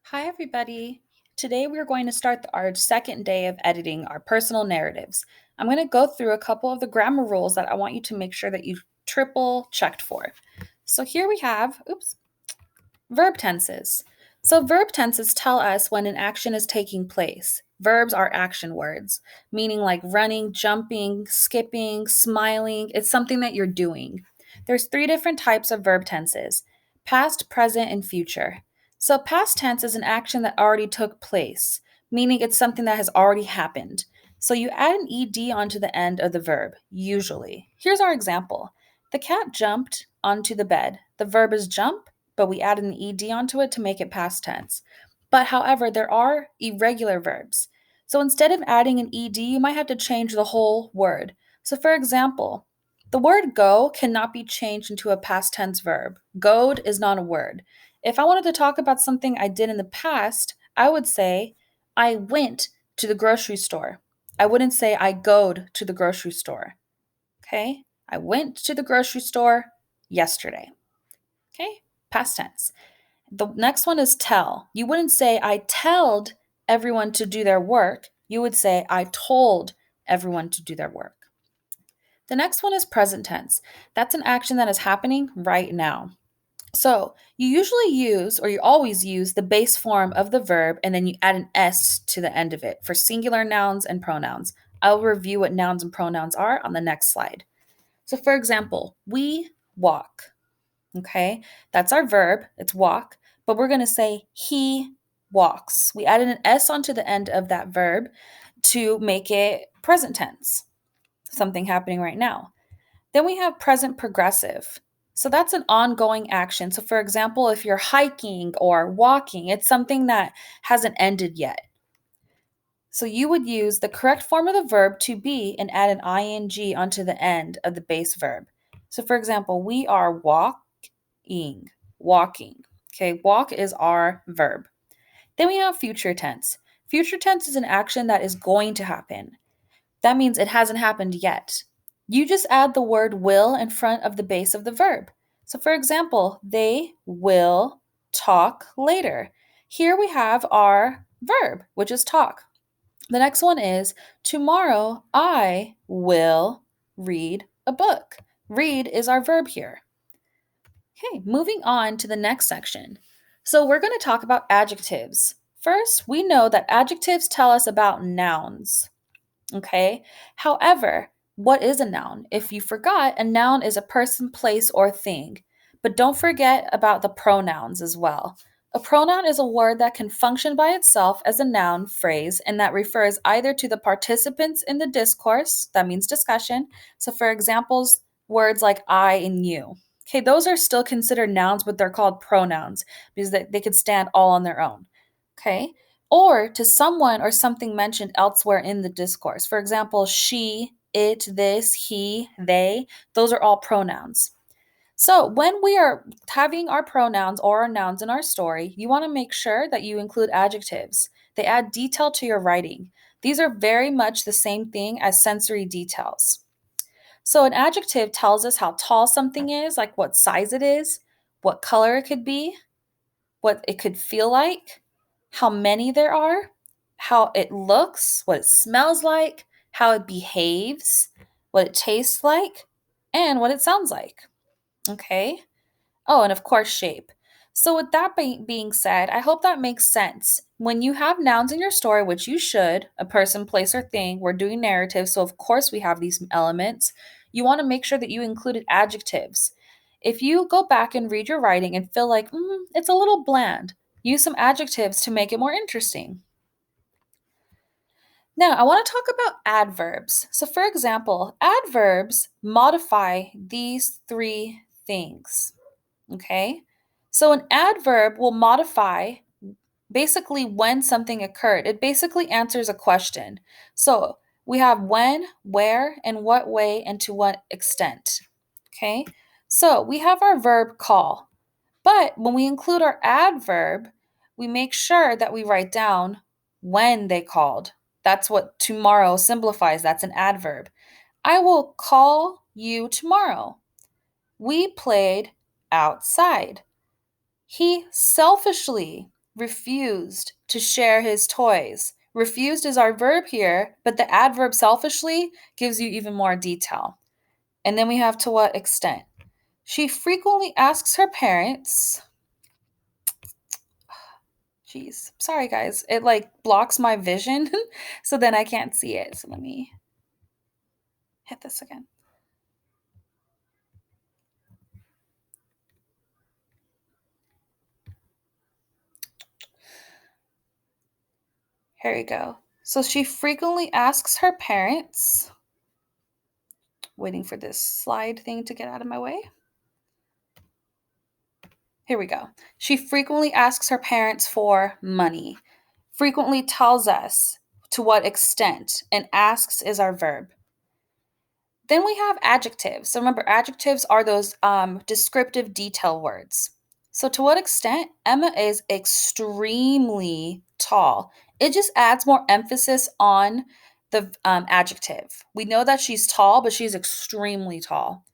Hi, everybody. Today we're going to start our second day of editing our personal narratives. I'm going to go through a couple of the grammar rules that I want you to make sure that you've triple checked for. So here we have, verb tenses. So verb tenses tell us when an action is taking place. Verbs are action words, meaning like running, jumping, skipping, smiling. It's something that you're doing. There's three different types of verb tenses: past, present, and future. So past tense is an action that already took place, meaning it's something that has already happened. So you add an ed onto the end of the verb, usually. Here's our example. The cat jumped onto the bed. The verb is jump, but we add an ed onto it to make it past tense. But however, there are irregular verbs. So instead of adding an ed, you might have to change the whole word. So for example, the word go cannot be changed into a past tense verb. Goed is not a word. If I wanted to talk about something I did in the past, I would say, I went to the grocery store. I wouldn't say I goed to the grocery store. Okay? I went to the grocery store yesterday. Okay? Past tense. The next one is tell. You wouldn't say, I telled everyone to do their work. You would say, I told everyone to do their work. The next one is present tense. That's an action that is happening right now. So you usually use, or you always use, the base form of the verb and then you add an S to the end of it for singular nouns and pronouns. I'll review what nouns and pronouns are on the next slide. So, for example, we walk. Okay, that's our verb, it's walk, but we're going to say he walks. We added an S onto the end of that verb to make it present tense, something happening right now. Then we have present progressive. So that's an ongoing action. So, for example, if you're hiking or walking, it's something that hasn't ended yet. So you would use the correct form of the verb to be and add an ing onto the end of the base verb. So, for example, we are walking. Okay, walk is our verb. Then we have future tense. Future tense is an action that is going to happen. That means it hasn't happened yet. You just add the word will in front of the base of the verb. So, for example, they will talk later. Here we have our verb, which is talk. The next one is tomorrow I will read a book. Read is our verb here. Okay, moving on to the next section. So we're going to talk about adjectives. First, we know that adjectives tell us about nouns. Okay? However, what is a noun? If you forgot, a noun is a person, place, or thing. But don't forget about the pronouns as well. A pronoun is a word that can function by itself as a noun phrase and that refers either to the participants in the discourse, that means discussion. So, for examples, words like I and you. Okay, those are still considered nouns, but they're called pronouns because they could stand all on their own. Okay, or to someone or something mentioned elsewhere in the discourse. For example, she, it, this, he, they, those are all pronouns. So, when we are having our pronouns or our nouns in our story, you want to make sure that you include adjectives. They add detail to your writing. These are very much the same thing as sensory details. So, an adjective tells us how tall something is, like what size it is, what color it could be, what it could feel like, how many there are, how it looks, what it smells like, how it behaves, what it tastes like, and what it sounds like. Okay? Oh, and of course, shape. So, with that being said, I hope that makes sense. When you have nouns in your story, which you should, a person, place, or thing, we're doing narrative, so of course we have these elements. You want to make sure that you included adjectives. If you go back and read your writing and feel like it's a little bland, use some adjectives to make it more interesting. Now, I want to talk about adverbs. So, for example, adverbs modify these three things. Okay? So, an adverb will modify basically when something occurred. It basically answers a question. So, we have when, where, in what way, and to what extent. Okay? So, we have our verb call. But when we include our adverb, we make sure that we write down when they called. That's what tomorrow simplifies. That's an adverb. I will call you tomorrow. We played outside. He selfishly refused to share his toys. Refused is our verb here, but the adverb selfishly gives you even more detail. And then we have to what extent. She frequently asks her parents. Jeez, sorry guys. It like blocks my vision, so then I can't see it. So let me hit this again. Here we go. So she frequently asks her parents, waiting for this slide thing to get out of my way. Here we go. She frequently asks her parents for money. Frequently tells us to what extent, and asks is our verb. Then we have adjectives. So remember, adjectives are those descriptive detail words. So to what extent? Emma is extremely tall. It just adds more emphasis on the adjective. We know that she's tall, but she's extremely tall.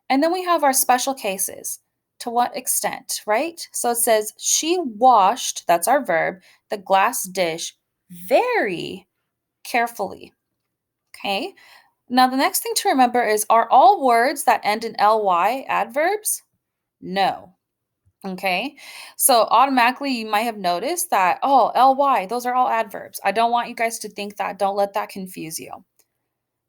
And then we have our special cases. To what extent, right? So it says, she washed, that's our verb, the glass dish very carefully. Okay. Now, the next thing to remember is, are all words that end in ly adverbs? No. Okay. So automatically you might have noticed that, oh, ly, those are all adverbs. I don't want you guys to think that. Don't let that confuse you.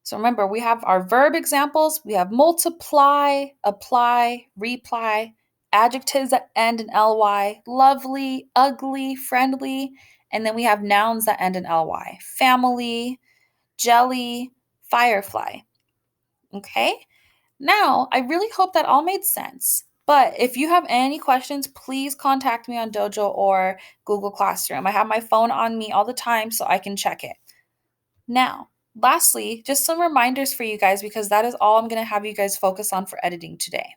So remember, we have our verb examples. We have multiply, apply, reply, adjectives that end in ly, lovely, ugly, friendly. And then we have nouns that end in ly, family, jelly, firefly. Okay. Now, I really hope that all made sense. But if you have any questions, please contact me on Dojo or Google Classroom. I have my phone on me all the time so I can check it. Now, lastly, just some reminders for you guys because that is all I'm going to have you guys focus on for editing today.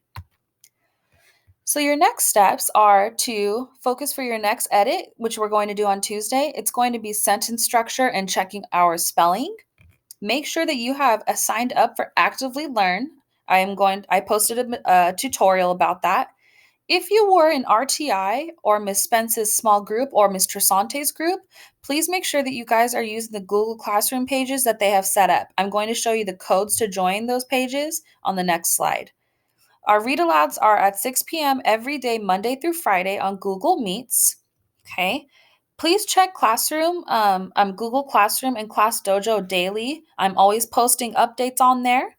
So your next steps are to focus for your next edit, which we're going to do on Tuesday. It's going to be sentence structure and checking our spelling. Make sure that you have signed up for Actively Learn. I posted a tutorial about that. If you were in RTI or Ms. Spence's small group or Ms. Tresante's group, please make sure that you guys are using the Google Classroom pages that they have set up. I'm going to show you the codes to join those pages on the next slide. Our read alouds are at 6 p.m. every day, Monday through Friday on Google Meets. Okay. Please check Classroom, Google Classroom and Class Dojo daily. I'm always posting updates on there.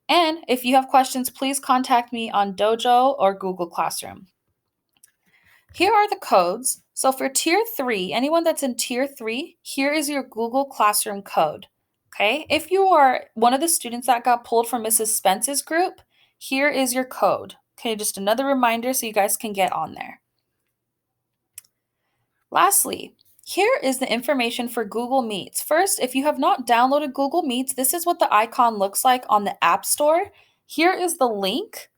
And if you have questions, please contact me on Dojo or Google Classroom. Here are the codes. So for Tier 3, anyone that's in Tier 3, here is your Google Classroom code. Okay, if you are one of the students that got pulled from Mrs. Spence's group, here is your code. Okay, just another reminder so you guys can get on there. Lastly, here is the information for Google Meets. First, if you have not downloaded Google Meets, this is what the icon looks like on the App Store. Here is the link.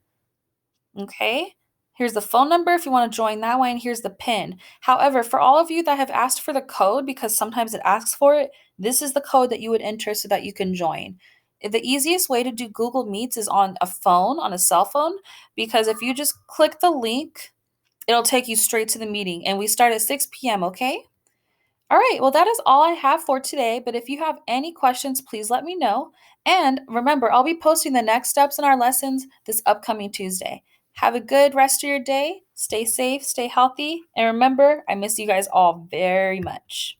Okay, here's the phone number if you want to join that way, and here's the PIN. However, for all of you that have asked for the code, because sometimes it asks for it, this is the code that you would enter so that you can join. The easiest way to do Google Meets is on a phone, on a cell phone, because if you just click the link, it'll take you straight to the meeting, and we start at 6 p.m., okay? All right, well, that is all I have for today, but if you have any questions, please let me know. And remember, I'll be posting the next steps in our lessons this upcoming Tuesday. Have a good rest of your day. Stay safe, stay healthy, and remember, I miss you guys all very much.